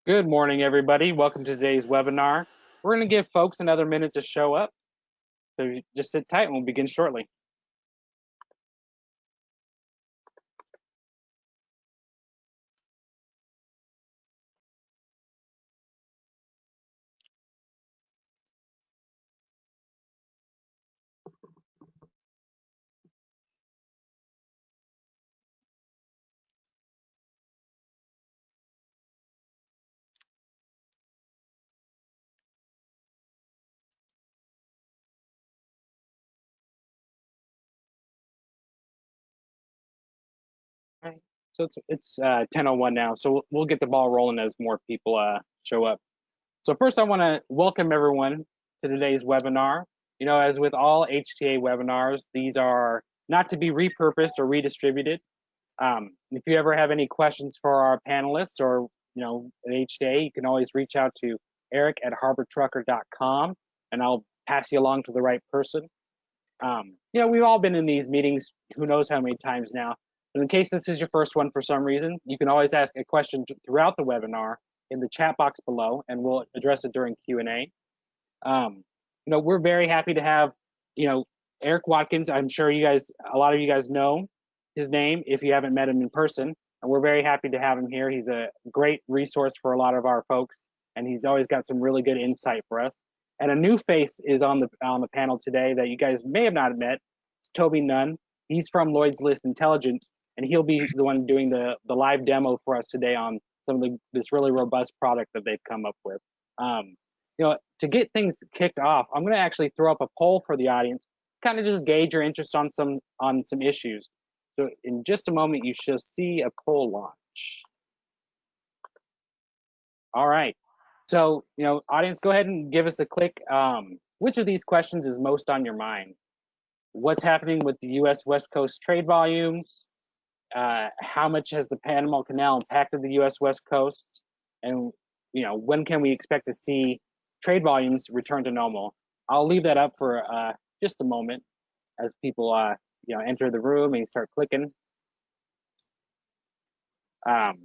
Good morning, everybody. Welcome to today's webinar. We're going to give folks another minute to show up. So just sit tight and we'll begin shortly. All right. So it's 10:01 now, so we'll get the ball rolling as more people show up. So first, I want to welcome everyone to today's webinar. You know, as with all HTA webinars, these are not to be repurposed or redistributed. If you ever have any questions for our panelists or at HTA, you can always reach out to eric@harbortrucker.com, and I'll pass you along to the right person. We've all been in these meetings who knows how many times now. But in case this is your first one for some reason, you can always ask a question throughout the webinar in the chat box below, and we'll address it during Q&A. We're very happy to have, Eric Watkins. I'm sure a lot of you guys know his name if you haven't met him in person, and we're very happy to have him here. He's a great resource for a lot of our folks, and he's always got some really good insight for us. And a new face is on the panel today that you guys may have not met. It's Toby Nunn. He's from Lloyd's List Intelligence, and he'll be the one doing the live demo for us today on some of this really robust product that they've come up with. To get things kicked off, I'm going to actually throw up a poll for the audience, kind of just gauge your interest on some issues. So in just a moment, you shall see a poll launch. All right. So, audience, go ahead and give us a click. Which of these questions is most on your mind? What's happening with the U.S. West Coast trade volumes? How much has the Panama Canal impacted the U.S. West Coast? And, when can we expect to see trade volumes return to normal? I'll leave that up for just a moment as people, enter the room and start clicking. While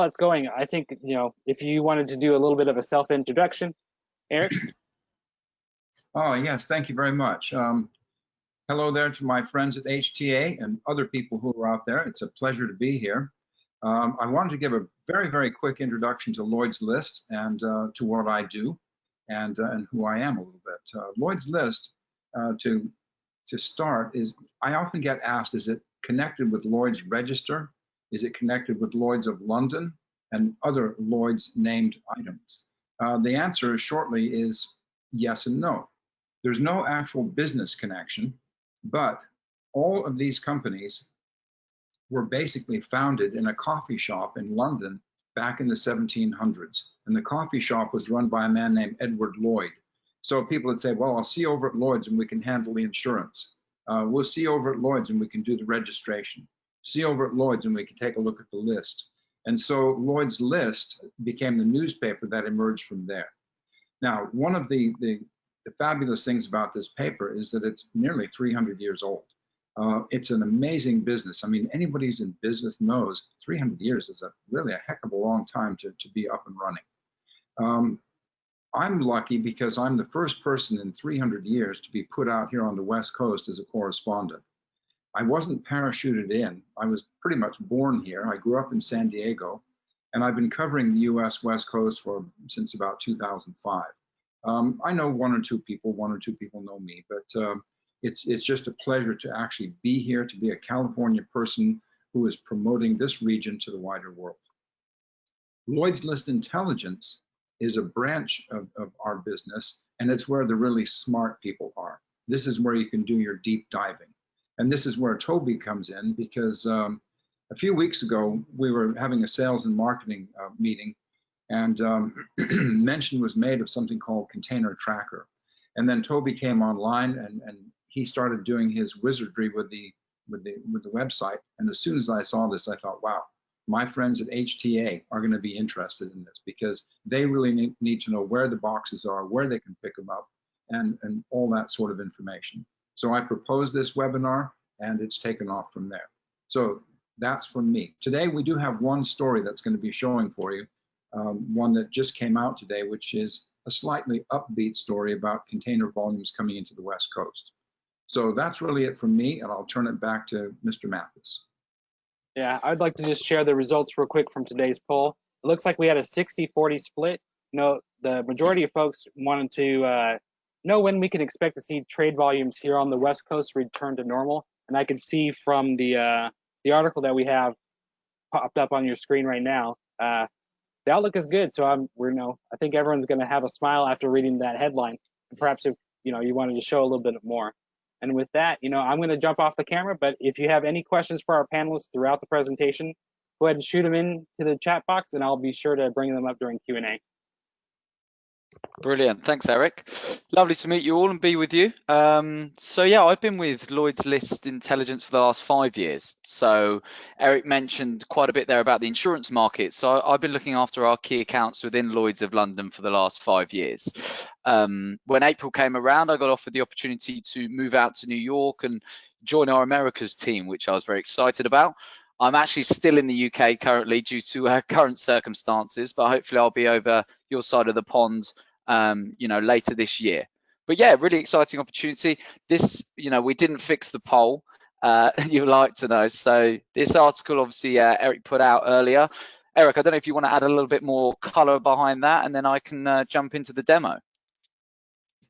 it's going, I think, if you wanted to do a little bit of a self-introduction, Eric. Oh, yes, thank you very much. Hello there to my friends at HTA and other people who are out there. It's a pleasure to be here. I wanted to give a very, very quick introduction to Lloyd's List and to what I do and who I am a little bit. Lloyd's List, to start, is I often get asked, is it connected with Lloyd's Register? Is it connected with Lloyd's of London and other Lloyd's named items? The answer shortly is yes and no. There's no actual business connection, but all of these companies were basically founded in a coffee shop in London back in the 1700s. And the coffee shop was run by a man named Edward Lloyd. So people would say, well, I'll see you over at Lloyd's and we can handle the insurance. We'll see you over at Lloyd's and we can do the registration. See you over at Lloyd's and we can take a look at the list. And so Lloyd's List became the newspaper that emerged from there. Now, one of the fabulous things about this paper is that it's nearly 300 years old. It's an amazing business. I mean, anybody who's in business knows 300 years is really a heck of a long time to be up and running. I'm lucky because I'm the first person in 300 years to be put out here on the West Coast as a correspondent. I wasn't parachuted in. I was pretty much born here. I grew up in San Diego, and I've been covering the U.S. West Coast since about 2005. I know one or two people know me, but it's just a pleasure to actually be here, to be a California person who is promoting this region to the wider world. Lloyd's List Intelligence is a branch of our business, and it's where the really smart people are. This is where you can do your deep diving. And this is where Toby comes in, because a few weeks ago, we were having a sales and marketing meeting, and mention was made of something called Container Tracker. And then Toby came online and he started doing his wizardry with the website. And as soon as I saw this, I thought, wow, my friends at HTA are going to be interested in this, because they really need to know where the boxes are, where they can pick them up, and all that sort of information. So I proposed this webinar, and it's taken off from there. So that's from me. Today, we do have one story that's going to be showing for you, one that just came out today, which is a slightly upbeat story about container volumes coming into the West Coast. So that's really it from me, and I'll turn it back to Mr. Mathis. Yeah, I'd like to just share the results real quick from today's poll. It looks like we had a 60-40 split. The majority of folks wanted to know when we can expect to see trade volumes here on the West Coast return to normal. And I can see from the article that we have popped up on your screen right now, the outlook is good. So I think everyone's going to have a smile after reading that headline. And perhaps if you wanted to show a little bit more. And with that, I'm going to jump off the camera, but if you have any questions for our panelists throughout the presentation, go ahead and shoot them into the chat box, and I'll be sure to bring them up during Q&A. Brilliant. Thanks, Eric. Lovely to meet you all and be with you. So yeah, I've been with Lloyd's List Intelligence for the last 5 years. So Eric mentioned quite a bit there about the insurance market. So I've been looking after our key accounts within Lloyd's of London for the last 5 years. When April came around, I got offered the opportunity to move out to New York and join our Americas team, which I was very excited about. I'm actually still in the UK currently due to current circumstances, but hopefully I'll be over your side of the pond later this year. But yeah, really exciting opportunity. This, we didn't fix the poll, you'd like to know. So this article, obviously, Eric put out earlier. Eric, I don't know if you want to add a little bit more color behind that, and then I can jump into the demo.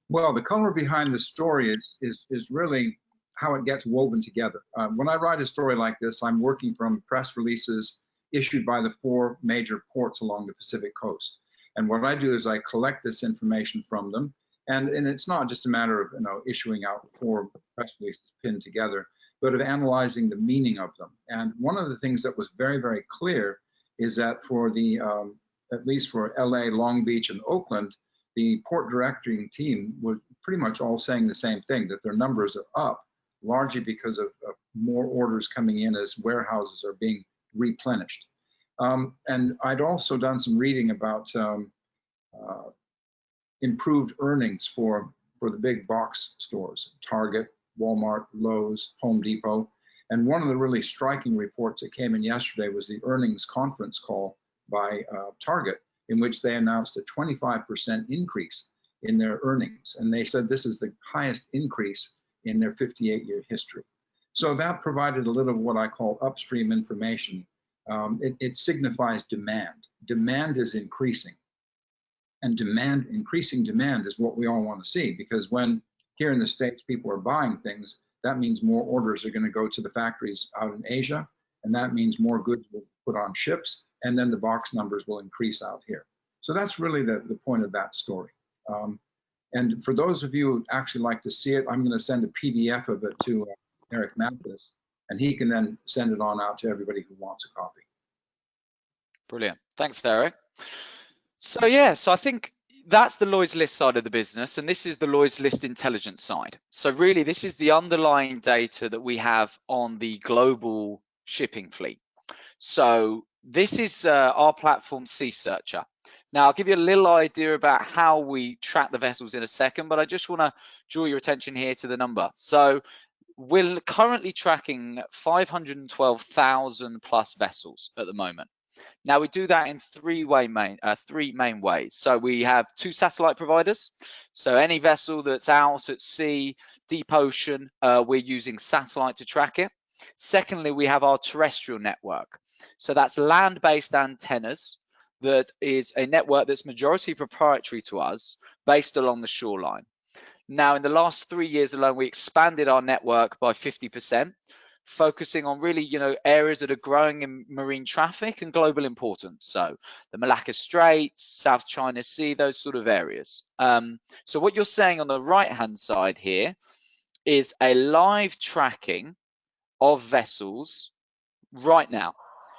Well, the color behind the story is really how it gets woven together. When I write a story like this, I'm working from press releases issued by the 4 major ports along the Pacific coast. And what I do is I collect this information from them, and it's not just a matter of issuing out 4 press releases pinned together, but of analyzing the meaning of them. And one of the things that was very, very clear is that for the at least for LA, Long Beach, and Oakland, the port directing team was pretty much all saying the same thing, that their numbers are up, largely because of more orders coming in as warehouses are being replenished. And I'd also done some reading about improved earnings for the big box stores, Target, Walmart, Lowe's, Home Depot. And one of the really striking reports that came in yesterday was the earnings conference call by Target, in which they announced a 25% increase in their earnings. And they said this is the highest increase in their 58-year history. So that provided a little of what I call upstream information. It signifies demand. Demand is increasing. And increasing demand is what we all want to see, because when here in the States people are buying things, that means more orders are going to go to the factories out in Asia, and that means more goods will put on ships, and then the box numbers will increase out here. So that's really the point of that story. And for those of you who actually like to see it, I'm going to send a PDF of it to Eric Mathis, and he can then send it on out to everybody who wants a copy. Brilliant. Thanks, Eric. So yeah, so I think that's the Lloyd's List side of the business, and this is the Lloyd's List Intelligence side. So really, this is the underlying data that we have on the global shipping fleet. So this is our platform, Sea Searcher. Now, I'll give you a little idea about how we track the vessels in a second, but I just want to draw your attention here to the number. So we're currently tracking 512,000 plus vessels at the moment. Now, we do that in three main ways. So we have 2 satellite providers. So any vessel that's out at sea, deep ocean, we're using satellite to track it. Secondly, we have our terrestrial network. So that's land-based antennas. That is a network that's majority proprietary to us, based along the shoreline. Now, in the last 3 years alone, we expanded our network by 50%. Focusing on really, areas that are growing in marine traffic and global importance. So the Malacca Straits, South China Sea, those sort of areas. So what you're saying on the right-hand side here is a live tracking of vessels right now.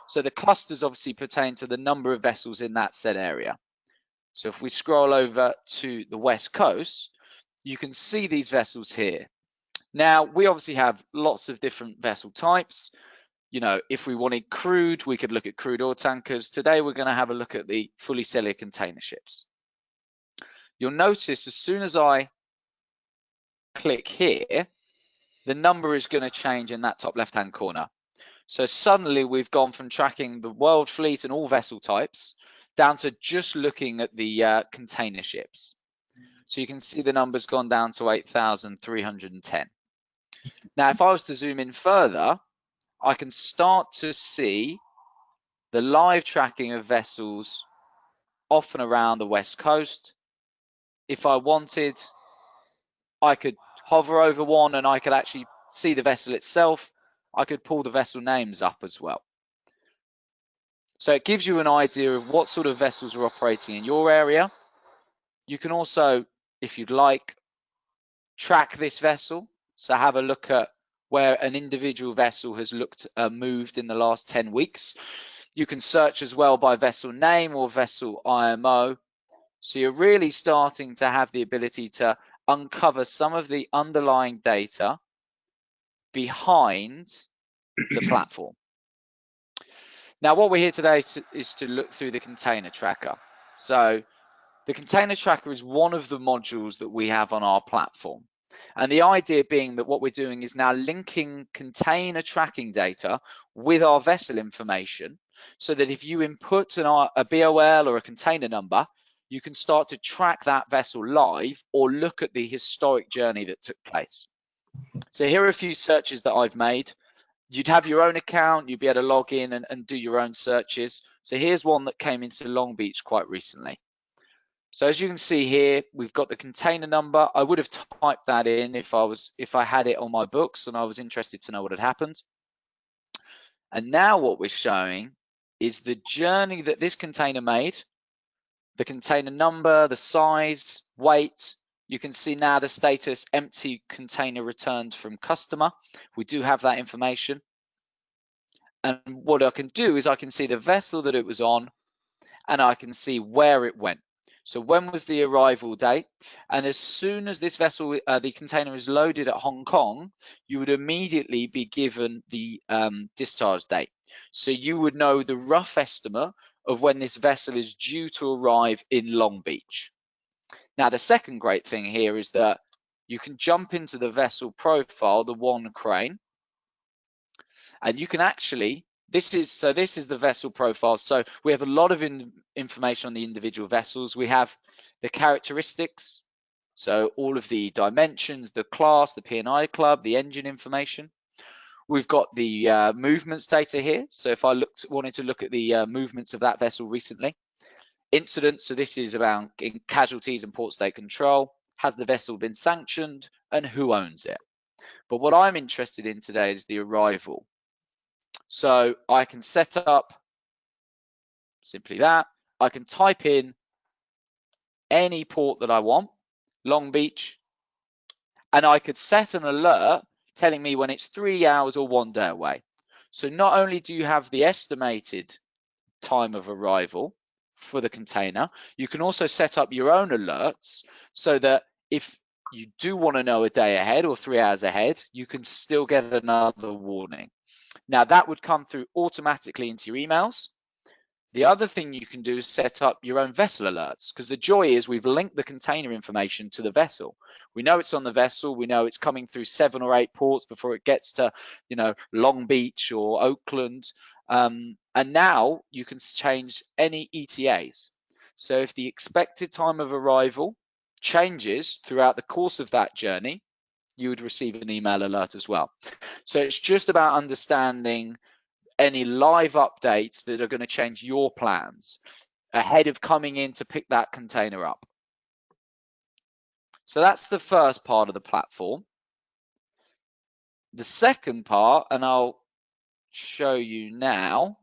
So the clusters obviously pertain to the number of vessels in that said area. So if we scroll over to the West Coast, you can see these vessels here. Now, we obviously have lots of different vessel types. If we wanted crude, we could look at crude oil tankers. Today, we're going to have a look at the fully cellular container ships. You'll notice as soon as I click here, the number is going to change in that top left-hand corner. So suddenly, we've gone from tracking the world fleet and all vessel types down to just looking at the container ships. So you can see the numbers gone down to 8,310. Now, if I was to zoom in further, I can start to see the live tracking of vessels off and around the West Coast. If I wanted, I could hover over one and I could actually see the vessel itself. I could pull the vessel names up as well. So it gives you an idea of what sort of vessels are operating in your area. You can also, if you'd like, track this vessel. So have a look at where an individual vessel has moved in the last 10 weeks. You can search as well by vessel name or vessel IMO. So you're really starting to have the ability to uncover some of the underlying data behind the platform. Now, what we're here today is to look through the container tracker. So the container tracker is one of the modules that we have on our platform. And the idea being that what we're doing is now linking container tracking data with our vessel information, so that if you input a BOL or a container number, you can start to track that vessel live or look at the historic journey that took place. So here are a few searches that I've made. You'd have your own account, you'd be able to log in and do your own searches. So here's one that came into Long Beach quite recently. So as you can see here, we've got the container number. I would have typed that in if I had it on my books and I was interested to know what had happened. And now what we're showing is the journey that this container made, the container number, the size, weight. You can see now the status, empty container returned from customer. We do have that information. And what I can do is I can see the vessel that it was on and I can see where it went. So when was the arrival date? And as soon as this vessel, the container is loaded at Hong Kong, you would immediately be given the discharge date. So you would know the rough estimate of when this vessel is due to arrive in Long Beach. Now, the second great thing here is that you can jump into the vessel profile, the one crane, and you can actually, this is the vessel profile. So we have a lot of information on the individual vessels. We have the characteristics, so all of the dimensions, the class, the P&I club, the engine information. We've got the movements data here. So if I wanted to look at the movements of that vessel recently. Incidents, so this is about casualties and port state control. Has the vessel been sanctioned and who owns it? But what I'm interested in today is the arrival. So I can set up simply that. I can type in any port that I want, Long Beach, and I could set an alert telling me when it's 3 hours or 1 day away. So not only do you have the estimated time of arrival for the container, you can also set up your own alerts so that if you do want to know a day ahead or 3 hours ahead, you can still get another warning. Now that would come through automatically into your emails. The other thing you can do is set up your own vessel alerts, because the joy is we've linked the container information to the vessel. We know it's on the vessel. We know it's coming through 7 or 8 ports before it gets to, Long Beach or Oakland. And now you can change any ETAs. So if the expected time of arrival changes throughout the course of that journey, you would receive an email alert as well. So it's just about understanding any live updates that are going to change your plans ahead of coming in to pick that container up. So that's the first part of the platform. The second part, and I'll show you now,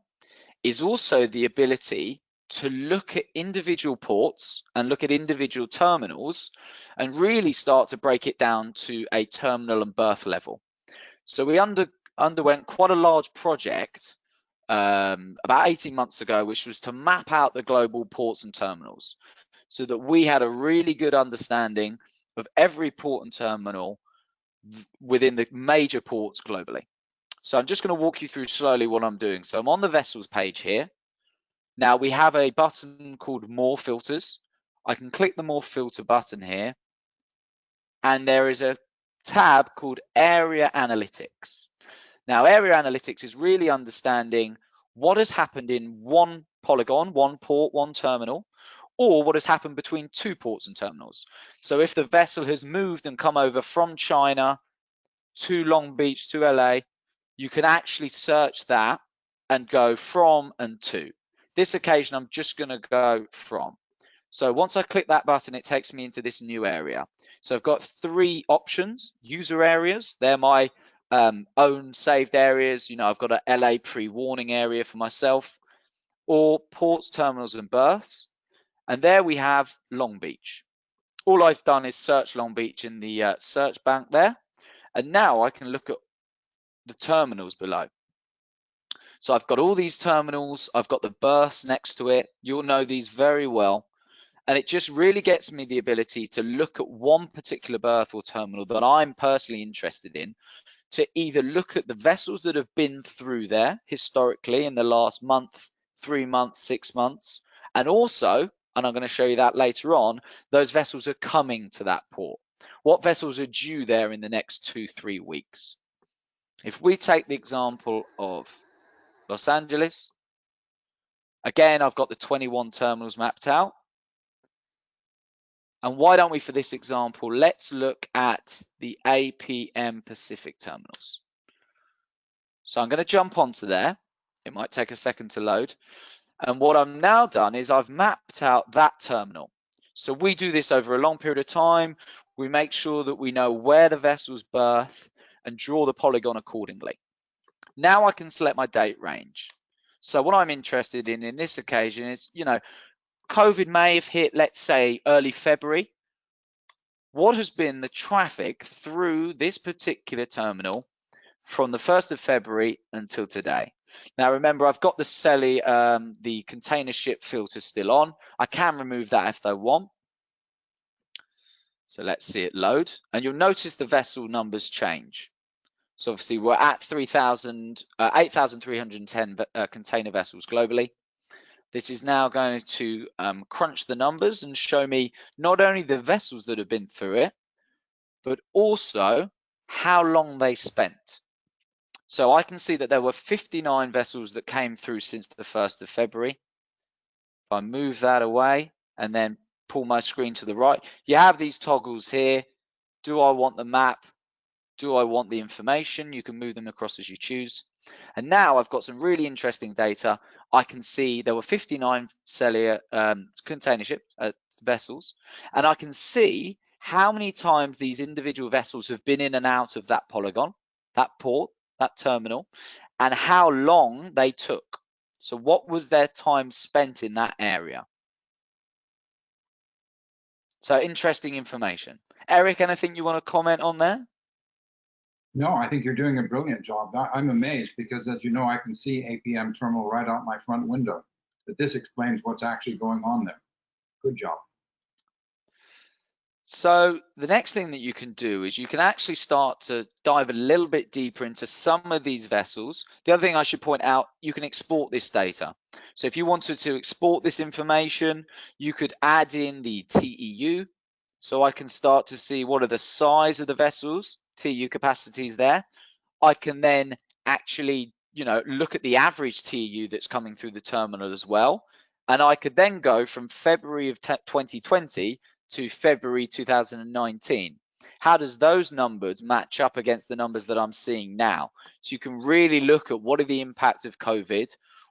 is also the ability to look at individual ports and look at individual terminals and really start to break it down to a terminal and berth level. So we underwent quite a large project about 18 months ago, which was to map out the global ports and terminals so that we had a really good understanding of every port and terminal within the major ports globally. So I'm just going to walk you through slowly what I'm doing. So I'm on the vessels page here. Now we have a button called More Filters. I can click the More Filter button here, and there is a tab called Area Analytics. Now, Area Analytics is really understanding what has happened in one polygon, one port, one terminal, or what has happened between two ports and terminals. So if the vessel has moved and come over from China to Long Beach to LA, you can actually search that and go from and to. This occasion, I'm just going to go from. So once I click that button, it takes me into this new area. So I've got 3 options: user areas. They're my own saved areas. You know, I've got a LA pre-warning area for myself, or ports, terminals, and berths. And there we have Long Beach. All I've done is search Long Beach in the search bank there. And now I can look at the terminals below. So I've got all these terminals. I've got the berths next to it. You'll know these very well. And it just really gets me the ability to look at one particular berth or terminal that I'm personally interested in, to either look at the vessels that have been through there historically in the last month, 3 months, 6 months, and also, and I'm going to show you that later on, those vessels are coming to that port. What vessels are due there in the next 2-3 weeks? If we take the example of Los Angeles, again, I've got the 21 terminals mapped out. And why don't we, for this example, let's look at the APM Pacific terminals. So I'm going to jump onto there. It might take a second to load. And what I've now done is I've mapped out that terminal. So we do this over a long period of time. We make sure that we know where the vessels berth and draw the polygon accordingly. Now I can select my date range. So what I'm interested in this occasion is, you know, COVID may have hit, let's say, early February. What has been the traffic through this particular terminal from the 1st of February until today? Now, remember, I've got the container ship filter still on. I can remove that if I want. So let's see it load. And you'll notice the vessel numbers change. So obviously we're at 8,310 container vessels globally. This is now going to crunch the numbers and show me not only the vessels that have been through it, but also how long they spent. So I can see that there were 59 vessels that came through since the 1st of February. If I move that away and then pull my screen to the right, you have these toggles here. Do I want the map? Do I want the information? You can move them across as you choose. And now I've got some really interesting data. I can see there were 59 container ships, vessels, and I can see how many times these individual vessels have been in and out of that polygon, that port, that terminal, and how long they took. So what was their time spent in that area? So interesting information. Eric, anything you want to comment on there? No, I think you're doing a brilliant job. I'm amazed because, as you know, I can see APM terminal right out my front window. But this explains what's actually going on there. Good job. So the next thing that you can do is you can actually start to dive a little bit deeper into some of these vessels. The other thing I should point out, you can export this data. So if you wanted to export this information, you could add in the TEU. So I can start to see what are the size of the vessels, TEU capacities there. I can then actually, you know, look at the average TEU that's coming through the terminal as well. And I could then go from February of 2020 to February 2019. How does those numbers match up against the numbers that I'm seeing now? So you can really look at what are the impact of COVID,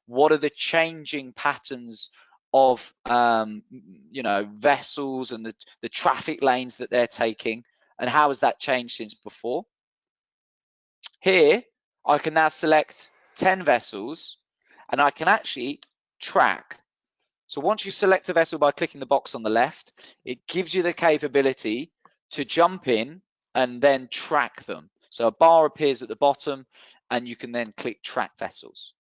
what are the changing patterns of you know, vessels and the traffic lanes that they're taking, and how has that changed since before. Here I can now select 10 vessels and I can actually track. So once you select a vessel by clicking the box on the left, it gives you the capability to jump in and then track them. So a bar appears at the bottom and you can then click track vessels.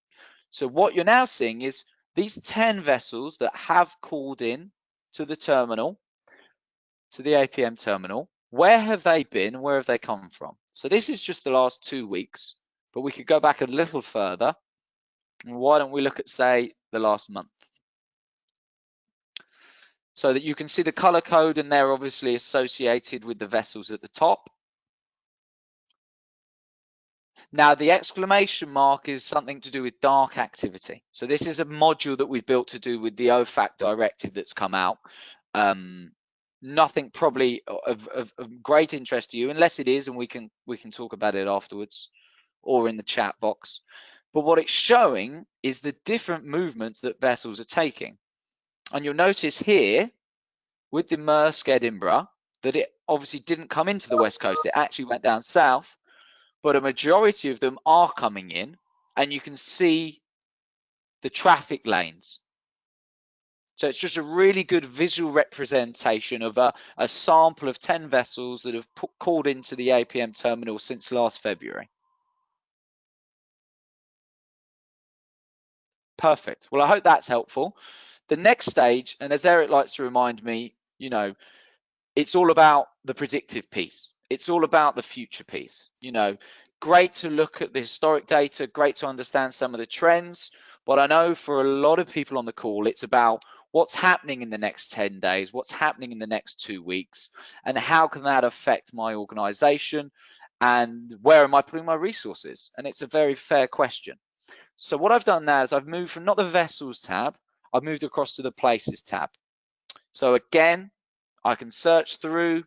So what you're now seeing is these 10 vessels that have called in to the terminal, to the APM terminal, where have they been and where have they come from? So this is just the last 2 weeks, but we could go back a little further. Why don't we look at, say, the last month? So that you can see the color code, and they're obviously associated with the vessels at the top. Now, the exclamation mark is something to do with dark activity. So this is a module that we've built to do with the OFAC directive that's come out. Nothing probably of great interest to you, unless it is, and we can talk about it afterwards or in the chat box. But what it's showing is the different movements that vessels are taking. And you'll notice here with the Maersk Edinburgh that it obviously didn't come into the West Coast. It actually went down south, but a majority of them are coming in, and you can see the traffic lanes. So it's just a really good visual representation of a sample of 10 vessels that have called into the APM terminal since last February. Perfect. Well, I hope that's helpful. The next stage, and as Eric likes to remind me, you know, it's all about the predictive piece. It's all about the future piece. You know, great to look at the historic data, great to understand some of the trends, but I know for a lot of people on the call, it's about what's happening in the next 10 days, what's happening in the next 2 weeks, and how can that affect my organization, and where am I putting my resources? And it's a very fair question. So what I've done now is I've moved from not the vessels tab, I've moved across to the places tab. So again, I can search through.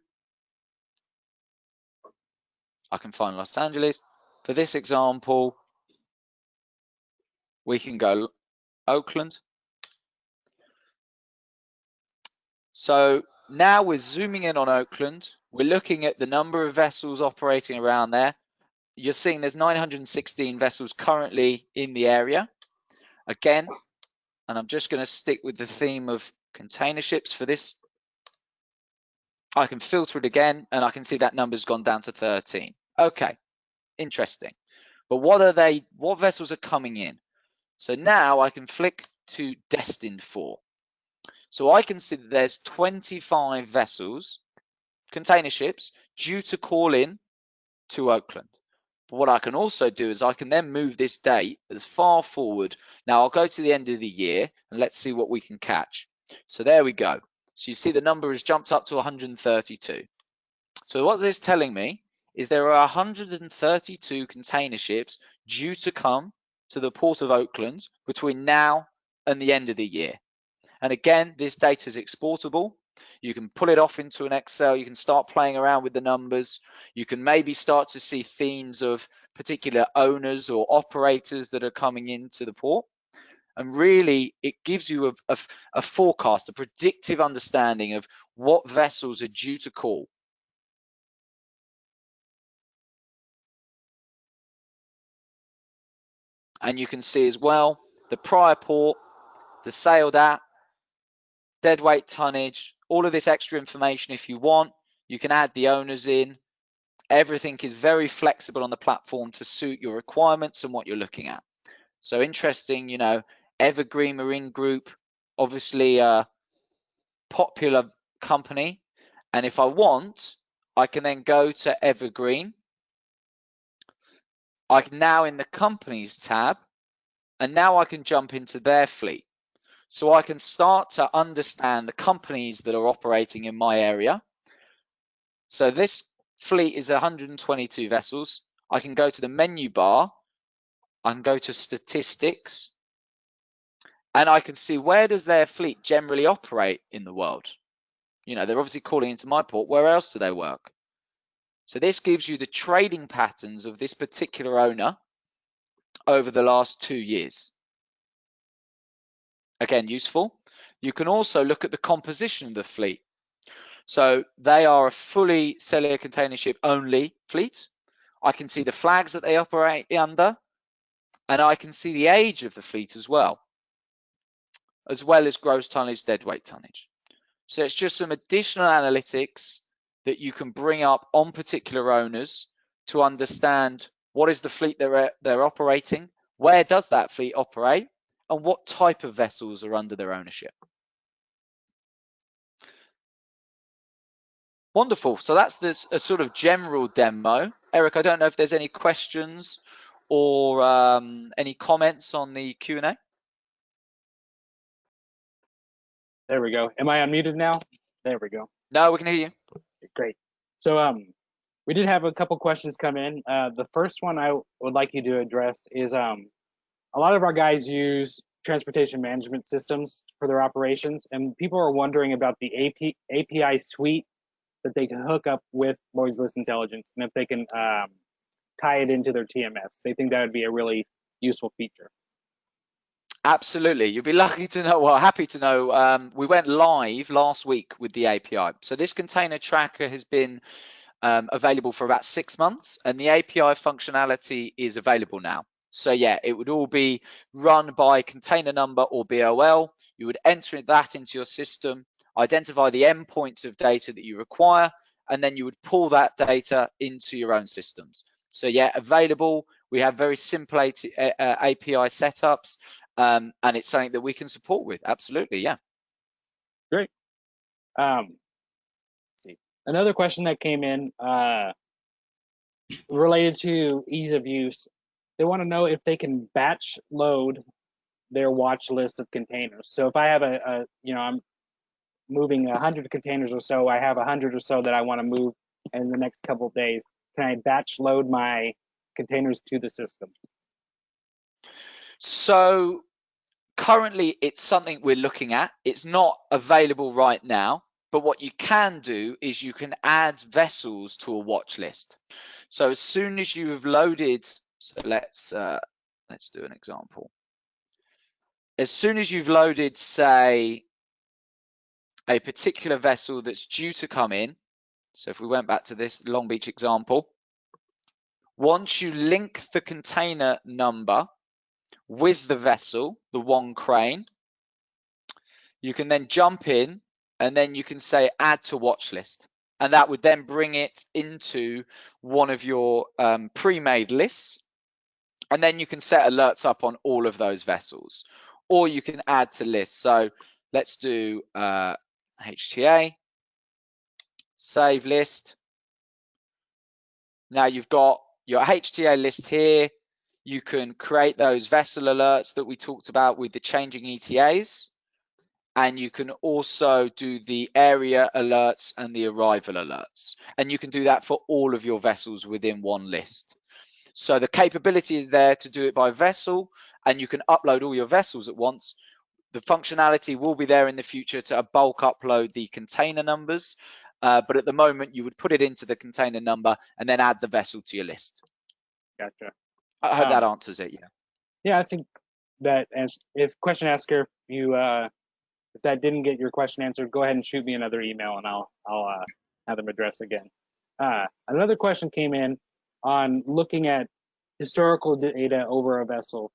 I can find Los Angeles. For this example, we can go Oakland. So now we're zooming in on Oakland. We're looking at the number of vessels operating around there. You're seeing there's 916 vessels currently in the area. Again, and I'm just going to stick with the theme of container ships for this. I can filter it again, and I can see that number's gone down to 13. Okay, interesting. But what vessels are coming in? So now I can flick to destined for. So I can see that there's 25 vessels, container ships, due to call in to Oakland. But what I can also do is I can then move this date as far forward. Now I'll go to the end of the year and let's see what we can catch. So there we go. So you see the number has jumped up to 132. So what this is telling me is there are 132 container ships due to come to the port of Oakland between now and the end of the year. And again, this data is exportable. You can pull it off into an Excel. You can start playing around with the numbers. You can maybe start to see themes of particular owners or operators that are coming into the port. And really, it gives you a forecast, a predictive understanding of what vessels are due to call. And you can see as well the prior port, the sailed at, deadweight tonnage, all of this extra information if you want. You can add the owners in. Everything is very flexible on the platform to suit your requirements and what you're looking at. So interesting, you know, Evergreen Marine Group, obviously a popular company. And if I want, I can then go to Evergreen. I can now in the companies tab, and now I can jump into their fleet. So I can start to understand the companies that are operating in my area. So this fleet is 122 vessels. I can go to the menu bar. I can go to statistics. And I can see where does their fleet generally operate in the world. You know, they're obviously calling into my port. Where else do they work? So this gives you the trading patterns of this particular owner over the last 2 years. Again, useful. You can also look at the composition of the fleet. So they are a fully cellular container ship only fleet. I can see the flags that they operate under, and I can see the age of the fleet as well as gross tonnage, deadweight tonnage. So it's just some additional analytics that you can bring up on particular owners to understand what is the fleet they're operating, where does that fleet operate, and what type of vessels are under their ownership. Wonderful. So that's a sort of general demo. Eric, I don't know if there's any questions or any comments on the Q&A. There we go. Am I unmuted now? There we go. No, we can hear you. Great. So We did have a couple questions come in. The first one I would like you to address is a lot of our guys use transportation management systems for their operations, and people are wondering about the API suite that they can hook up with Lloyd's List Intelligence, and if they can tie it into their TMS. They think that would be a really useful feature. Absolutely. You'll be lucky to know, well, happy to know, we went live last week with the API. So this container tracker has been available for about 6 months, and the API functionality is available now. So yeah, it would all be run by container number or BOL. You would enter that into your system, identify the endpoints of data that you require, and then you would pull that data into your own systems. So yeah, available. We have very simple API setups, and it's something that we can support with. Absolutely, yeah. Great. Let's see. Another question that came in related to ease of use. They want to know if they can batch load their watch list of containers. So if I have I'm moving 100 containers or so, I have 100 or so that I want to move in the next couple of days. Can I batch load my containers to the system? So currently it's something we're looking at. It's not available right now, but what you can do is you can add vessels to a watch list. So as soon as you have loaded, so let's do an example. As soon as you've loaded, say, a particular vessel that's due to come in, so if we went back to this Long Beach example, once you link the container number with the vessel, the one crane, you can then jump in and then you can say add to watch list. And that would then bring it into one of your pre-made lists. And then you can set alerts up on all of those vessels, or you can add to lists. So let's do HTA, save list. Now you've got your HTA list here. You can create those vessel alerts that we talked about with the changing ETAs. And you can also do the area alerts and the arrival alerts. And you can do that for all of your vessels within one list. So the capability is there to do it by vessel, and you can upload all your vessels at once. The functionality will be there in the future to bulk upload the container numbers. But at the moment, you would put it into the container number and then add the vessel to your list. Gotcha. I hope that answers it, yeah. Yeah, I think that if question asker, if that didn't get your question answered, go ahead and shoot me another email and I'll have them address again. Another question came in on looking at historical data over a vessel.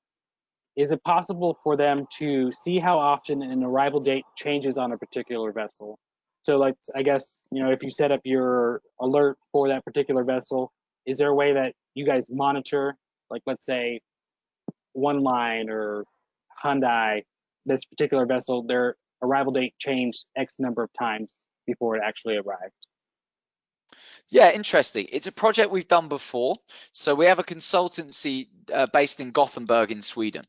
Is it possible for them to see how often an arrival date changes on a particular vessel? So like, I guess, if you set up your alert for that particular vessel, is there a way that you guys monitor, like let's say One Line or Hyundai, this particular vessel, their arrival date changed X number of times before it actually arrived? Yeah, interesting. It's a project we've done before. So we have a consultancy based in Gothenburg in Sweden.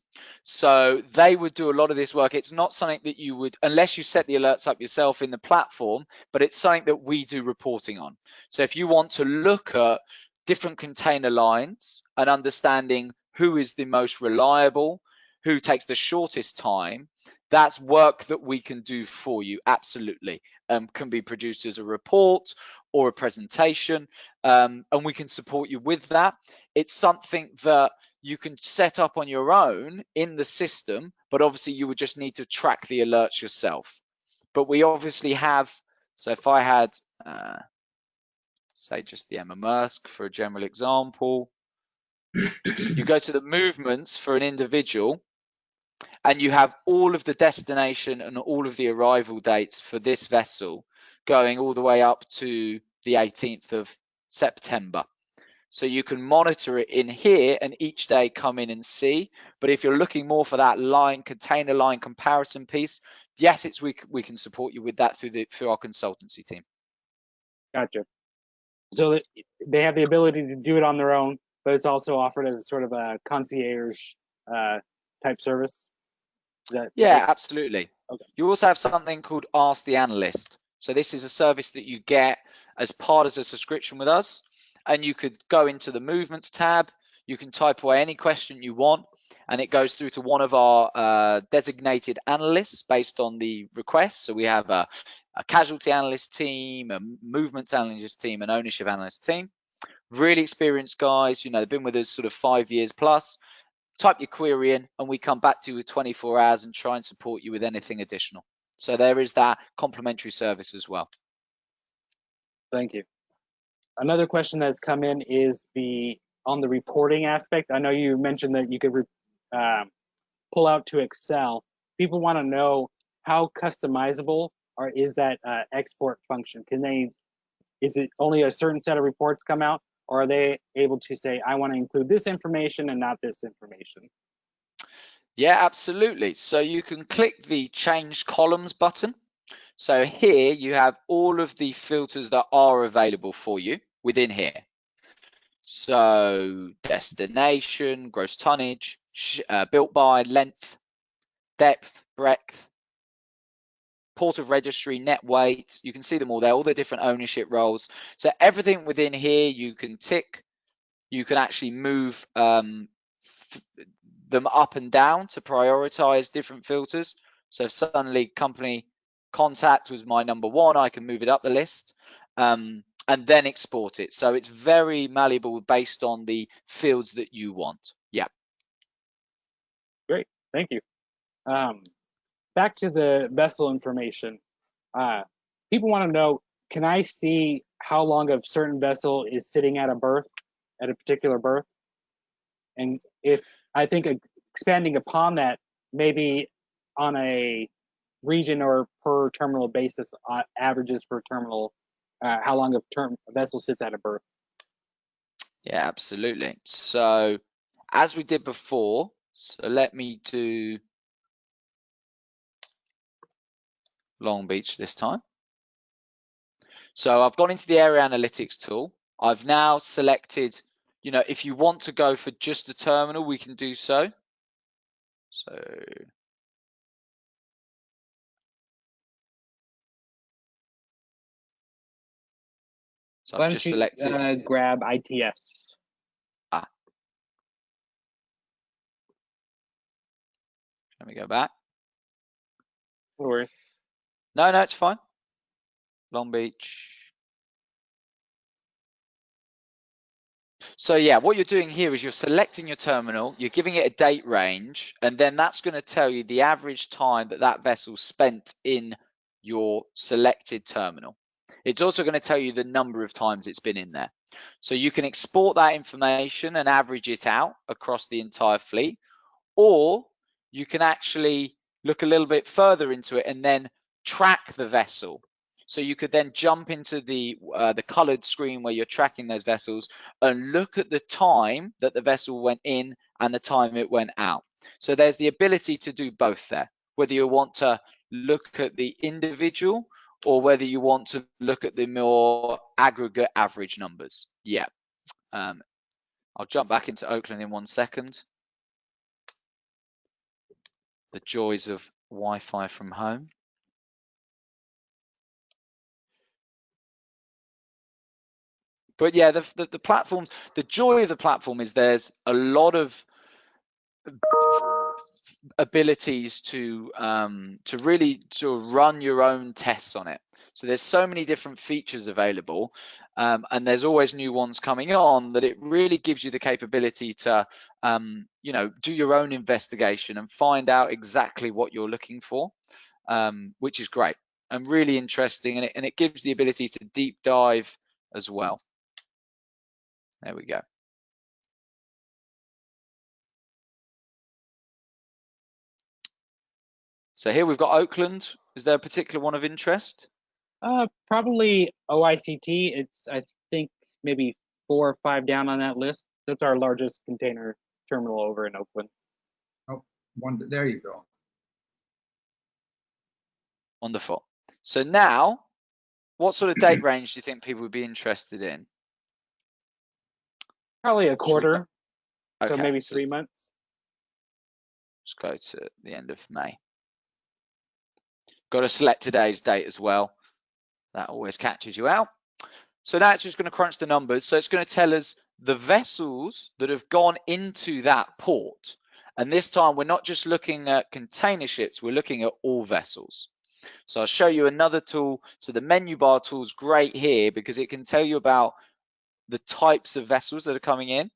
So they would do a lot of this work. It's not something that you would, unless you set the alerts up yourself in the platform, but it's something that we do reporting on. So if you want to look at different container lines and understanding who is the most reliable, who takes the shortest time, that's work that we can do for you. Absolutely. Can be produced as a report or a presentation, and we can support you with that. It's something that you can set up on your own in the system, but obviously you would just need to track the alerts yourself. But we obviously have, so if I had, say just the Emma Maersk for a general example, you go to the movements for an individual, and you have all of the destination and all of the arrival dates for this vessel going all the way up to the 18th of September. So you can monitor it in here and each day come in and see. But if you're looking more for that container line comparison piece, yes, we can support you with that through our consultancy team. Gotcha. So they have the ability to do it on their own, but it's also offered as sort of a concierge type service. Yeah, absolutely. Okay. You also have something called Ask the Analyst. So this is a service that you get as part of a subscription with us. and you could go into the movements tab. You can type away any question you want, and it goes through to one of our designated analysts based on the request. So we have a casualty analyst team, a movements analyst team, an ownership analyst team. Really experienced guys, you know, they've been with us sort of 5 years plus. Type your query in and we come back to you with 24 hours and try and support you with anything additional. So there is that complimentary service as well. Thank you. Another question that's come in is on the reporting aspect. I know you mentioned that you could pull out to Excel. People want to know how customizable is that export function? Is it only a certain set of reports come out, or are they able to say, I want to include this information and not this information? Yeah, absolutely. So you can click the change columns button. So here you have all of the filters that are available for you within here. So destination, gross tonnage, built by, length, depth, breadth, port of registry, net weight. You can see them all there, all the different ownership roles. So everything within here you can tick. You can actually move them up and down to prioritize different filters. So if suddenly company contact was my number one, I can move it up the list and then export it. So it's very malleable based on the fields that you want. Yeah. Great, thank you. Back to the vessel information. People want to know, can I see how long a certain vessel is sitting at a berth, at a particular berth? And if I think expanding upon that, maybe on a region or per terminal basis, averages per terminal, how long a vessel sits at a berth. Yeah, absolutely. So as we did before, so let me do Long Beach this time. So I've gone into the area analytics tool. I've now selected, you know, if you want to go for just a terminal, we can do so. So I've just selected. Grab ITS. Let me go back. No worries. No, it's fine. Long Beach. So yeah, what you're doing here is you're selecting your terminal, you're giving it a date range, and then that's going to tell you the average time that that vessel spent in your selected terminal. It's also going to tell you the number of times it's been in there. So you can export that information and average it out across the entire fleet, or you can actually look a little bit further into it and then track the vessel. So you could then jump into the colored screen where you're tracking those vessels and look at the time that the vessel went in and the time it went out. So there's the ability to do both there, whether you want to look at the individual or whether you want to look at the more aggregate average numbers. Yeah. I'll jump back into Oakland in 1 second. The joys of Wi-Fi from home. But yeah, the platforms, the joy of the platform is there's a lot of abilities to really run your own tests on it. So there's so many different features available, and there's always new ones coming on, that it really gives you the capability to you know, do your own investigation and find out exactly what you're looking for, which is great and really interesting, and it gives the ability to deep dive as well. There we go. So here we've got Oakland. Is there a particular one of interest? Probably OICT. It's, I think, maybe 4 or 5 down on that list. That's our largest container terminal over in Oakland. Oh, there you go. Wonderful. So now, what sort of date range do you think people would be interested in? Probably a quarter, okay, so maybe 3 months. Let's go to the end of May. Got to select today's date as well. That always catches you out. So that's just going to crunch the numbers. So it's going to tell us the vessels that have gone into that port. And this time we're not just looking at container ships, we're looking at all vessels. So I'll show you another tool. So the menu bar tool is great here because it can tell you about the types of vessels that are coming in.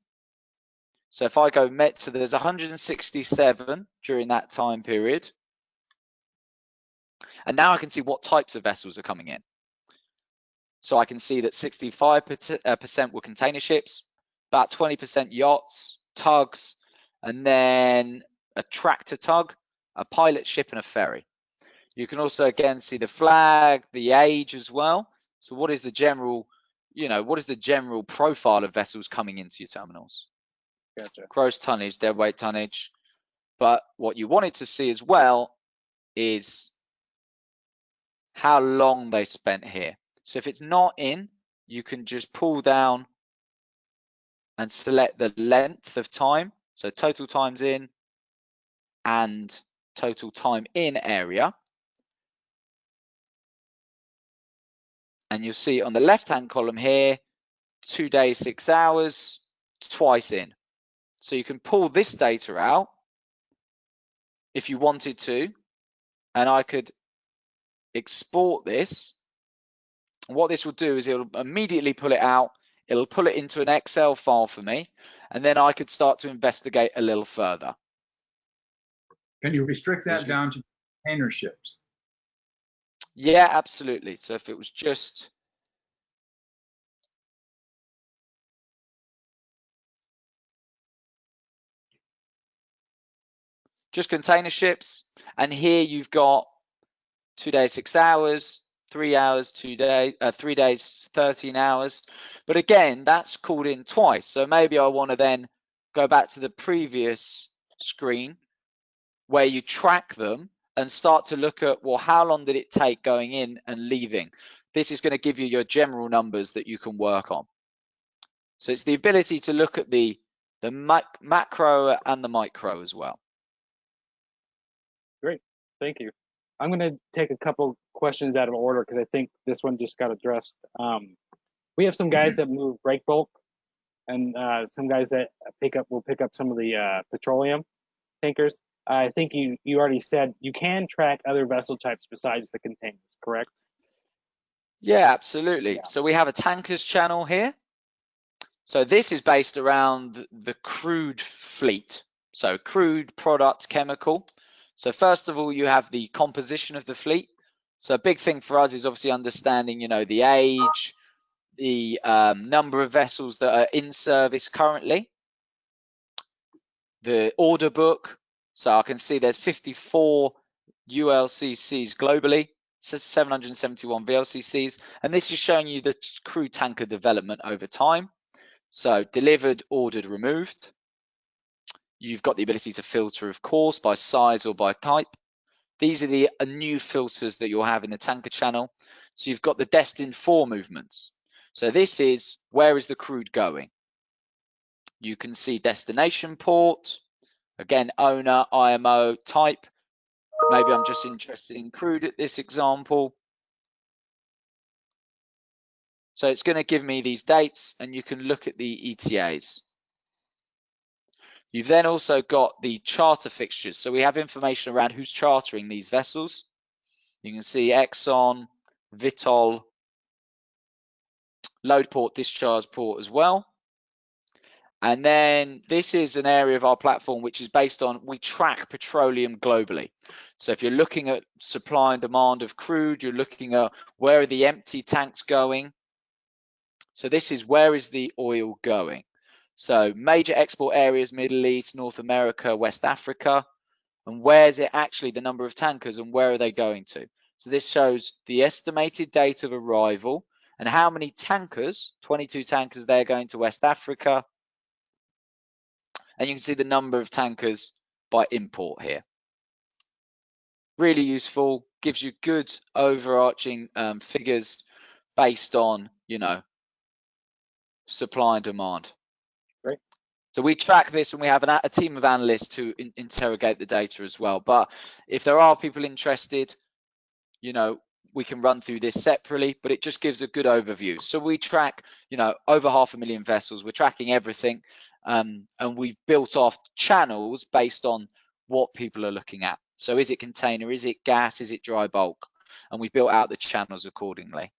So if I go met, so there's 167 during that time period. And now I can see what types of vessels are coming in. So I can see that 65% were container ships, about 20% yachts, tugs, and then a tractor tug, a pilot ship, and a ferry. You can also again see the flag, the age as well. So what is the general, what is the general profile of vessels coming into your terminals? Gotcha. Gross tonnage, deadweight tonnage. But what you wanted to see as well is how long they spent here. So if it's not in, you can just pull down and select the length of time. So total times in and total time in area. And you'll see on the left-hand column here, 2 days, 6 hours, twice in. So you can pull this data out if you wanted to, and I could export this. What this will do is it'll immediately pull it out. It'll pull it into an Excel file for me, and then I could start to investigate a little further. Can you restrict that down to container ships? Yeah, absolutely. So if it was just container ships, and here you've got 2 days, 6 hours, 3 hours, 2 days, 3 days, 13 hours. But again, that's called in twice. So maybe I want to then go back to the previous screen where you track them and start to look at, well, how long did it take going in and leaving? This is going to give you your general numbers that you can work on. So it's the ability to look at the macro and the micro as well. Great, thank you. I'm going to take a couple questions out of order because I think this one just got addressed. We have some guys that move break bulk, and some guys that will pick up some of the petroleum tankers. I think you already said you can track other vessel types besides the containers, correct? Yeah, absolutely. Yeah. So we have a tankers channel here. So this is based around the crude fleet. So crude, product, chemical. So first of all, you have the composition of the fleet. So a big thing for us is obviously understanding, the age, the number of vessels that are in service currently, the order book. So I can see there's 54 ULCCs globally, so 771 VLCCs, and this is showing you the crude tanker development over time. So delivered, ordered, removed. You've got the ability to filter, of course, by size or by type. These are the new filters that you'll have in the tanker channel. So you've got the destined for movements. So this is, where is the crude going? You can see destination port, again, owner, IMO, type. Maybe I'm just interested in crude at this example. So it's going to give me these dates, and you can look at the ETAs. You've then also got the charter fixtures. So we have information around who's chartering these vessels. You can see Exxon, Vitol, load port, discharge port as well. And then this is an area of our platform which is based on, we track petroleum globally. So if you're looking at supply and demand of crude, you're looking at where are the empty tanks going. So this is, where is the oil going? So major export areas, Middle East, North America, West Africa, and where's it actually the number of tankers and where are they going to? So this shows the estimated date of arrival and how many tankers, 22 tankers there going to West Africa. And you can see the number of tankers by import here. Really useful, gives you good overarching figures based on, supply and demand. Great. So we track this, and we have a team of analysts who interrogate the data as well. But if there are people interested, we can run through this separately, but it just gives a good overview. So we track, you know, over 500,000 vessels. We're tracking everything, and we've built off channels based on what people are looking at. So is it container? Is it gas? Is it dry bulk? And we built out the channels accordingly.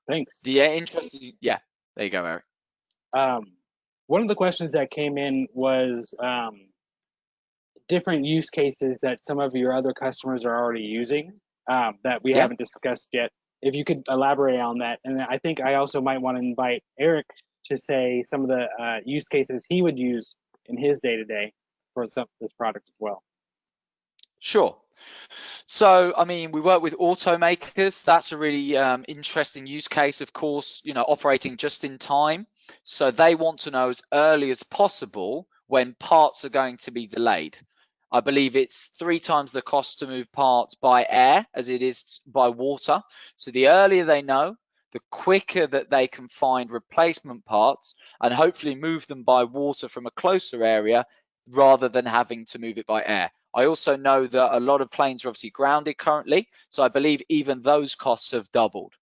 Thanks. The interesting, yeah, there you go, Eric. One of the questions that came in was different use cases that some of your other customers are already using that we haven't discussed yet. If you could elaborate on that. And I think I also might want to invite Eric to say some of the use cases he would use in his day-to-day for this product as well. Sure. So, I mean, we work with automakers. That's a really interesting use case, of course, you know, operating just in time. So they want to know as early as possible when parts are going to be delayed. I believe it's 3 times the cost to move parts by air as it is by water. So the earlier they know, the quicker that they can find replacement parts and hopefully move them by water from a closer area rather than having to move it by air. I also know that a lot of planes are obviously grounded currently, so I believe even those costs have doubled.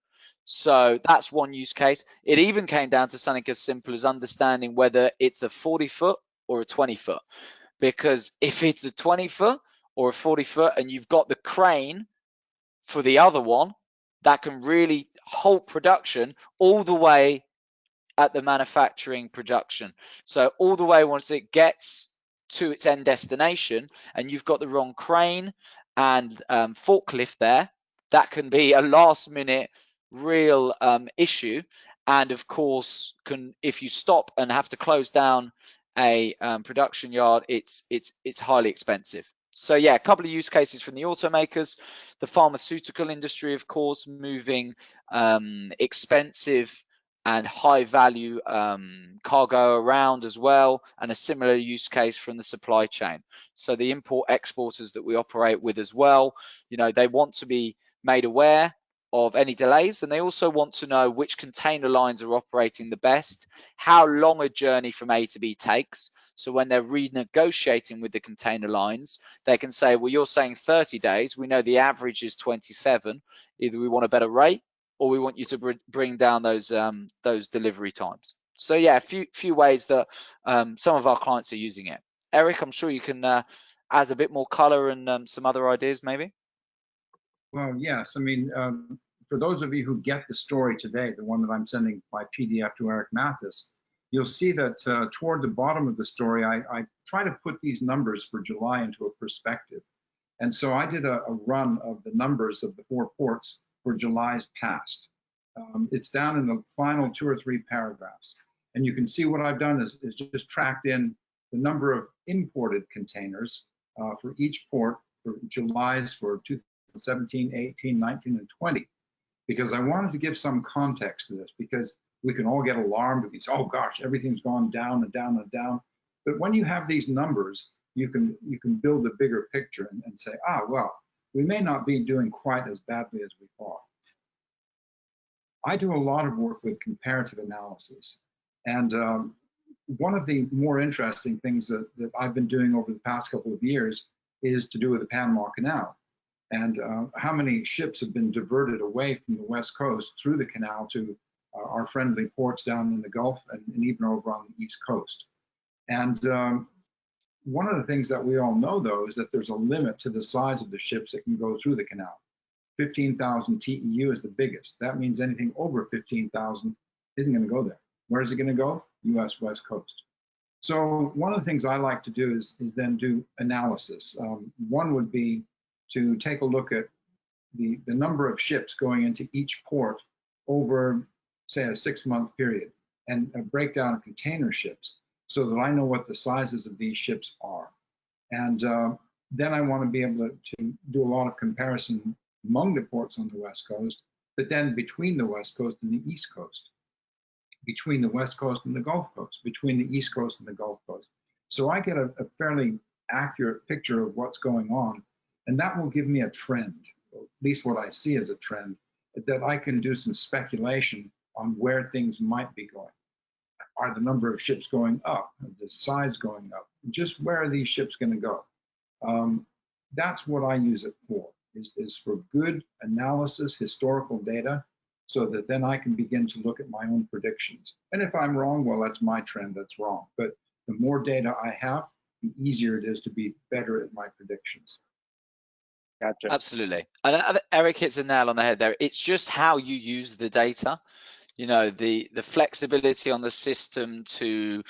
So that's one use case. It even came down to something as simple as understanding whether it's a 40-foot or a 20-foot. Because if it's a 20-foot or a 40-foot and you've got the crane for the other one, that can really halt production all the way at the manufacturing production. So all the way once it gets to its end destination and you've got the wrong crane and forklift there, that can be a last minute real issue. And of course, if you stop and have to close down a production yard, it's highly expensive. So yeah, a couple of use cases from the automakers, the pharmaceutical industry, of course, moving expensive and high value cargo around as well, and a similar use case from the supply chain. So the import exporters that we operate with as well, you know, they want to be made aware of any delays, and they also want to know which container lines are operating the best, how long a journey from A to B takes. So when they're renegotiating with the container lines, they can say, well, you're saying 30 days. We know the average is 27. Either we want a better rate or we want you to bring down those delivery times. So yeah, a few ways that some of our clients are using it. Eric, I'm sure you can add a bit more color and some other ideas maybe. Well, yes. I mean, for those of you who get the story today, the one that I'm sending by PDF to Eric Mathis, you'll see that toward the bottom of the story, I try to put these numbers for July into a perspective. And so I did a run of the numbers of the 4 ports for July's past. It's down in the final 2 or 3 paragraphs. And you can see what I've done is just tracked in the number of imported containers for each port for July's for 2017, 18, 19, and 20. Because I wanted to give some context to this, because we can all get alarmed and say, oh gosh, everything's gone down and down and down. But when you have these numbers, you can build a bigger picture and say, well, we may not be doing quite as badly as we thought. I do a lot of work with comparative analysis. And one of the more interesting things that I've been doing over the past couple of years is to do with the Panama Canal. And how many ships have been diverted away from the West Coast through the canal to our friendly ports down in the Gulf and even over on the East Coast. And one of the things that we all know, though, is that there's a limit to the size of the ships that can go through the canal. 15,000 TEU is the biggest. That means anything over 15,000 isn't going to go there. Where is it going to go? US West Coast. So one of the things I like to do is then do analysis. One would be to take a look at the number of ships going into each port over, say, a 6-month period, and a breakdown of container ships, so that I know what the sizes of these ships are. And then I want to be able to do a lot of comparison among the ports on the West Coast, but then between the West Coast and the East Coast, between the West Coast and the Gulf Coast, between the East Coast and the Gulf Coast. So I get a fairly accurate picture of what's going on, and that will give me a trend, at least what I see as a trend, that I can do some speculation on where things might be going. Are the number of ships going up? The size going up? Just where are these ships going to go? That's what I use it for. is for good analysis, historical data, so that then I can begin to look at my own predictions. And if I'm wrong, well, that's my trend that's wrong. But the more data I have, the easier it is to be better at my predictions. Gotcha. Absolutely. And Eric hits a nail on the head there. It's just how you use the data. You know, the flexibility on the system to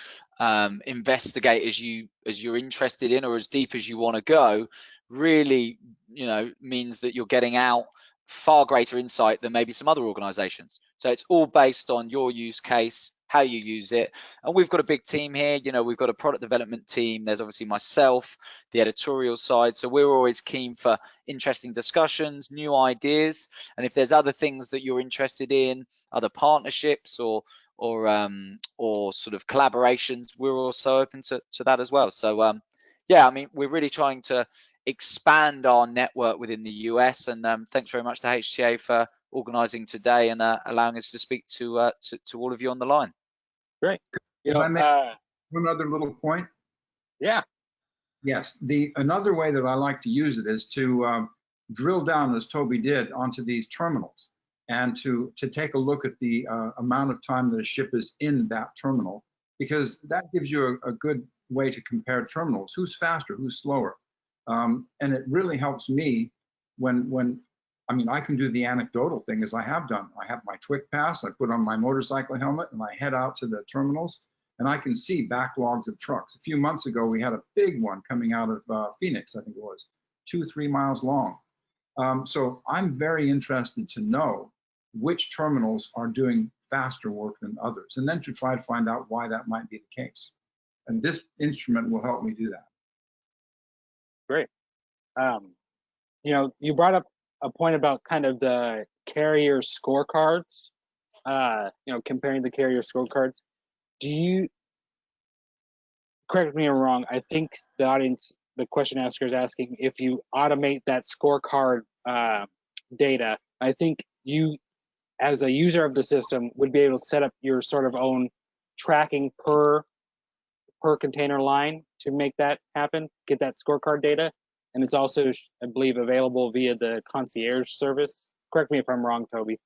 investigate as you're interested in, or as deep as you want to go, really, you know, means that you're getting out far greater insight than maybe some other organizations. So it's all based on your use case, how you use it. And we've got a big team here. You know, we've got a product development team. There's obviously myself, the editorial side. So we're always keen for interesting discussions, new ideas. And if there's other things that you're interested in, other partnerships or sort of collaborations, we're also open to that as well. So yeah, I mean, we're really trying to expand our network within the US, and thanks very much to HTA for organizing today and allowing us to speak to all of you on the line. Great. If I make one other little point. Yeah. Yes, another way that I like to use it is to drill down, as Toby did, onto these terminals, and to take a look at the amount of time that a ship is in that terminal, because that gives you a good way to compare terminals. Who's faster, who's slower? And it really helps me when I mean, I can do the anecdotal thing, as I have done. I have my Twic pass, I put on my motorcycle helmet, and I head out to the terminals, and I can see backlogs of trucks. A few months ago, we had a big one coming out of Phoenix, I think it was, 2-3 miles long. So I'm very interested to know which terminals are doing faster work than others, and then to try to find out why that might be the case. And this instrument will help me do that. Great. You know, you brought up a point about kind of the carrier scorecards, you know, comparing the carrier scorecards. Do you, correct me if I'm wrong, I think the audience, the question asker is asking if you automate that scorecard data. I think you, as a user of the system, would be able to set up your sort of own tracking per container line to make that happen, get that scorecard data. And it's also, I believe, available via the concierge service. Correct me if I'm wrong, Toby.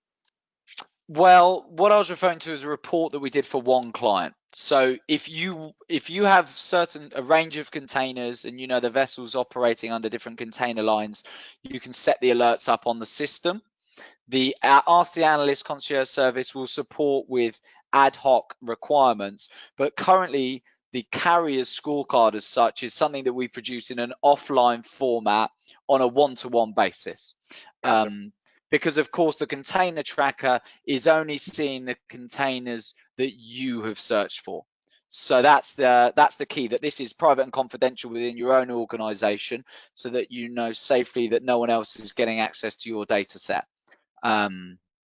Well, what I was referring to is a report that we did for one client. So if you have a range of containers and you know the vessel's operating under different container lines, you can set the alerts up on the system. The Ask the Analyst concierge service will support with ad hoc requirements, but currently the carrier scorecard as such is something that we produce in an offline format on a one-to-one basis. Because of course the container tracker is only seeing the containers that you have searched for. So that's the key, that this is private and confidential within your own organization, so that you know safely that no one else is getting access to your data set.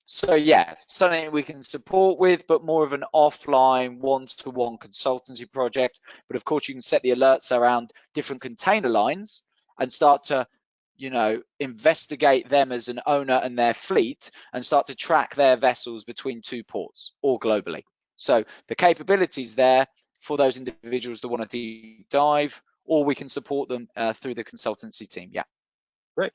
So yeah, something we can support with, but more of an offline one-to-one consultancy project. But of course you can set the alerts around different container lines and start to, you know, investigate them as an owner and their fleet, and start to track their vessels between 2 ports or globally. So the capabilities there for those individuals that want to deep dive, or we can support them through the consultancy team. Yeah. Great.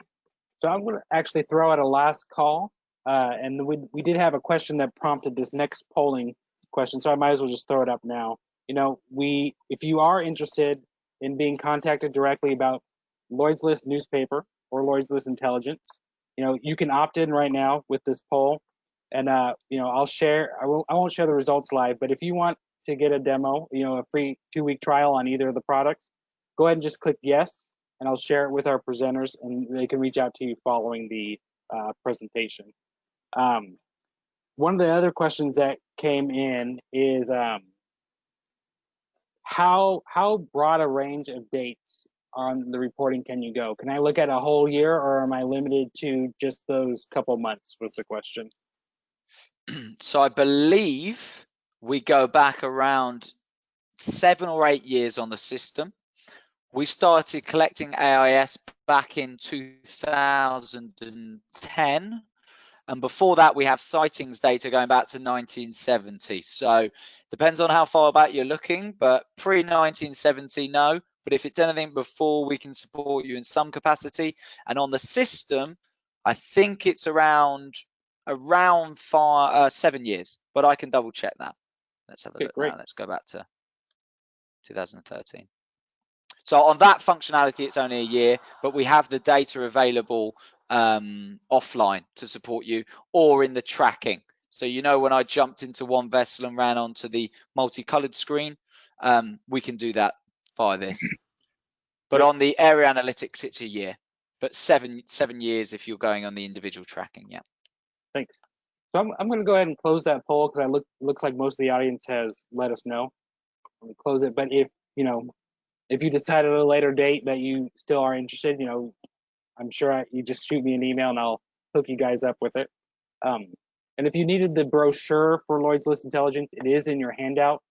So I'm going to actually throw out a last call. And we did have a question that prompted this next polling question, so I might as well just throw it up now. You know, if you are interested in being contacted directly about Lloyd's List newspaper or Lloyd's List intelligence, you know, you can opt in right now with this poll, and you know, I won't share the results live, but if you want to get a demo, you know, a free 2-week trial on either of the products, go ahead and just click yes, and I'll share it with our presenters, and they can reach out to you following the presentation. One of the other questions that came in is how broad a range of dates on the reporting can you go? Can I look at a whole year, or am I limited to just those couple months, was the question. So I believe we go back around 7 or 8 years on the system. We started collecting AIS back in 2010. And before that, we have sightings data going back to 1970. So depends on how far back you're looking, but pre-1970, no. but if it's anything before, we can support you in some capacity. And on the system, I think it's around 7 years, but I can double check that. Let's have a look great. now. Let's go back to 2013. So on that functionality, it's only a year, but we have the data available offline to support you, or in the tracking. So, you know, when I jumped into one vessel and ran onto the multicolored screen, we can do that via this. But on the area analytics, it's a year, but seven years if you're going on the individual tracking. Yeah. Thanks. So I'm going to go ahead and close that poll, because looks like most of the audience has let us know. I'm going to close it. But if you decide at a later date that you still are interested, I'm sure you just shoot me an email and I'll hook you guys up with it. And if you needed the brochure for Lloyd's List Intelligence, it is in your handout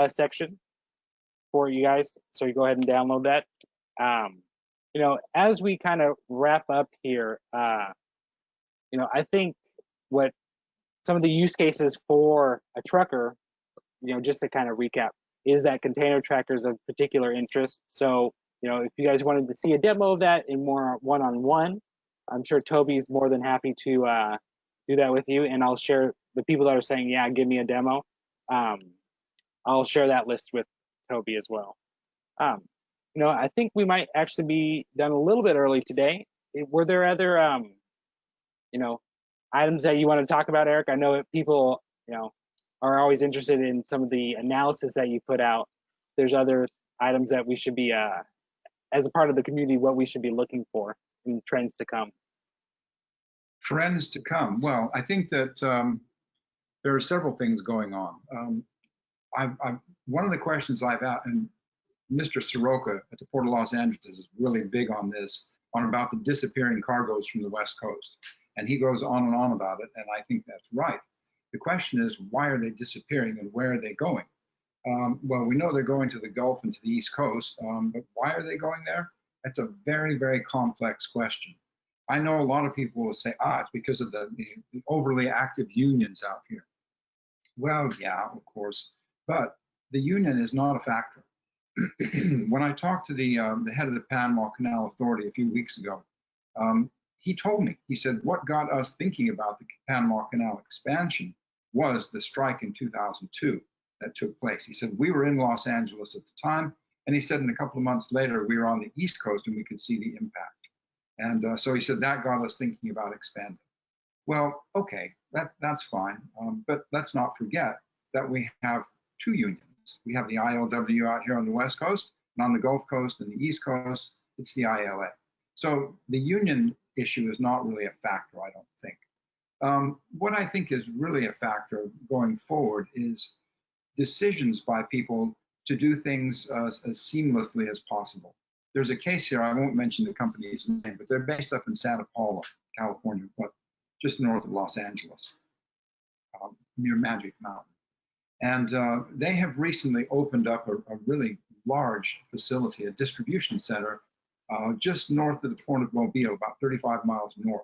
section for you guys. So you go ahead and download that. As we kind of wrap up here, I think what some of the use cases for a trucker, just to kind of recap, is that container trackers of particular interest. So, if you guys wanted to see a demo of that in more one-on-one, I'm sure Toby's more than happy to do that with you. And I'll share the people that are saying, yeah, give me a demo. I'll share that list with Toby as well. I think we might actually be done a little bit early today. Were there other, items that you want to talk about, Eric? I know that people, are always interested in some of the analysis that you put out. There's other items that we should be, as a part of the community, what we should be looking for in trends to come. Trends to come. Well, I think that there are several things going on. One of the questions I've asked, and Mr. Soroka at the Port of Los Angeles is really big on this, on about the disappearing cargoes from the West Coast. And he goes on and on about it, and I think that's right. The question is, why are they disappearing and where are they going? Well, we know they're going to the Gulf and to the East Coast, but why are they going there? That's a very, very complex question. I know a lot of people will say, it's because of the overly active unions out here. Well, yeah, of course, but the union is not a factor. When I talked to the head of the Panama Canal Authority a few weeks ago, he told me, he said, what got us thinking about the Panama Canal expansion was the strike in 2002 that took place. He said, we were in Los Angeles at the time, and he said, in a couple of months later, we were on the East Coast and we could see the impact. And so he said, that got us thinking about expanding. Well, okay, that's fine, but let's not forget that we have two unions. We have the ILW out here on the West Coast, and on the Gulf Coast and the East Coast, it's the ILA. So the union issue is not really a factor, I don't think. What I think is really a factor going forward is decisions by people to do things as seamlessly as possible. There's a case here, I won't mention the company's name, but they're based up in Santa Paula, California, but just north of Los Angeles, near Magic Mountain. And they have recently opened up a really large facility, a distribution center, just north of the port of Mobile, about 35 miles north.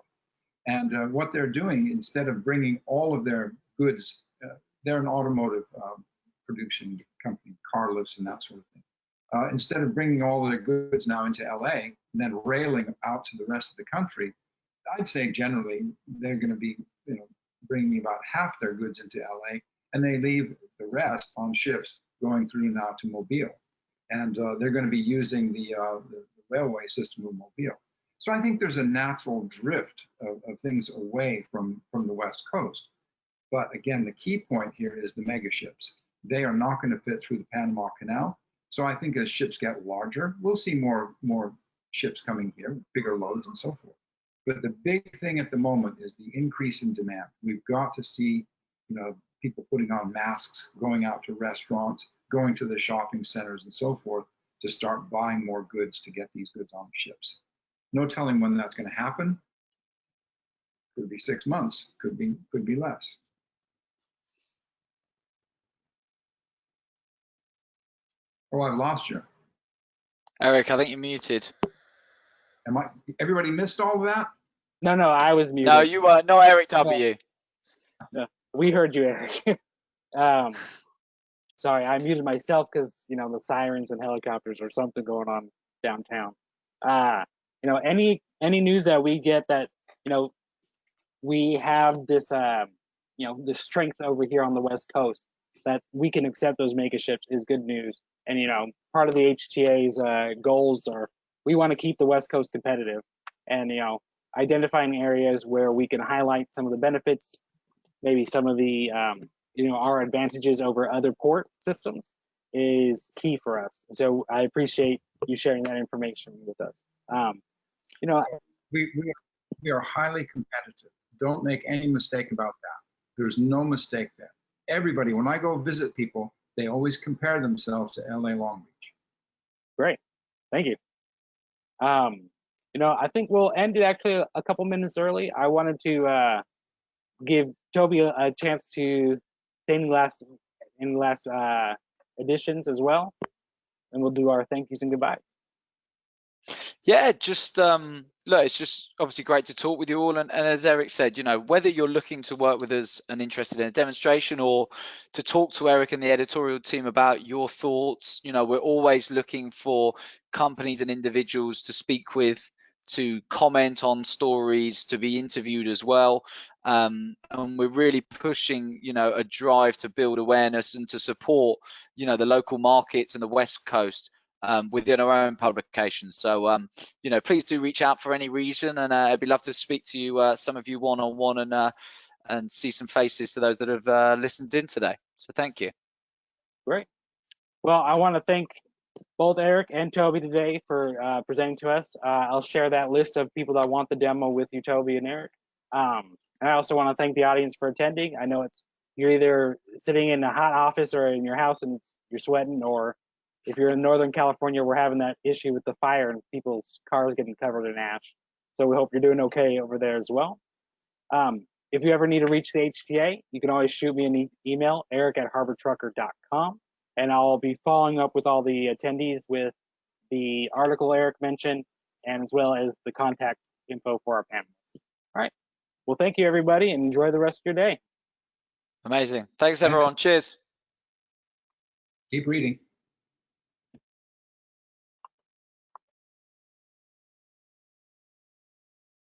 And what they're doing, instead of bringing all of their goods, they're an automotive production company, car lifts and that sort of thing. Instead of bringing all of their goods now into LA and then railing out to the rest of the country, I'd say generally they're going to be, bringing about half their goods into LA, and they leave the rest on ships going through now to Mobile. And they're going to be using the railway system of Mobile. So I think there's a natural drift of things away from the West Coast. But again, the key point here is the mega ships. They are not going to fit through the Panama Canal. So I think as ships get larger, we'll see more ships coming here, bigger loads and so forth. But the big thing at the moment is the increase in demand. We've got to see, people putting on masks, going out to restaurants, going to the shopping centers and so forth to start buying more goods to get these goods on ships. No telling when that's going to happen. Could be 6 months, could be less. Oh, I lost you. Eric, I think you're muted. Everybody missed all of that? No, I was muted. No, you were. No, Eric W. No, we heard you, Eric. Sorry, I muted myself because the sirens and helicopters or something going on downtown. Any news that we get that we have this this strength over here on the West Coast that we can accept those mega ships is good news. And part of the HTA's goals are we want to keep the West Coast competitive, and identifying areas where we can highlight some of the benefits, maybe some of the our advantages over other port systems is key for us. So I appreciate you sharing that information with us. We are highly competitive. Don't make any mistake about that. There's no mistake there. Everybody, when I go visit people, they always compare themselves to LA Long Beach. Great, thank you. I think we'll end it actually a couple minutes early. I wanted to give Toby a chance to say any last additions as well, and we'll do our thank yous and goodbyes. Yeah, just look, it's just obviously great to talk with you all, and as Eric said, whether you're looking to work with us and interested in a demonstration or to talk to Eric and the editorial team about your thoughts, we're always looking for companies and individuals to speak with, to comment on stories, to be interviewed as well, and we're really pushing a drive to build awareness and to support the local markets and the West Coast within our own publications. So please do reach out for any reason, and I'd be love to speak to you, some of you one-on-one, and see some faces to those that have listened in today. So thank you. Great. Well, I want to thank both Eric and Toby today for presenting to us. I'll share that list of people that want the demo with you, Toby and Eric. And I also want to thank the audience for attending. I know you're either sitting in a hot office or in your house and you're sweating, or if you're in Northern California, we're having that issue with the fire and people's cars getting covered in ash. So we hope you're doing okay over there as well. If you ever need to reach the HTA, you can always shoot me an email, eric@harbortrucker.com, and I'll be following up with all the attendees with the article Eric mentioned, and as well as the contact info for our panelists. All right. Well, thank you, everybody, and enjoy the rest of your day. Amazing. Thanks, everyone. Cheers. Keep reading.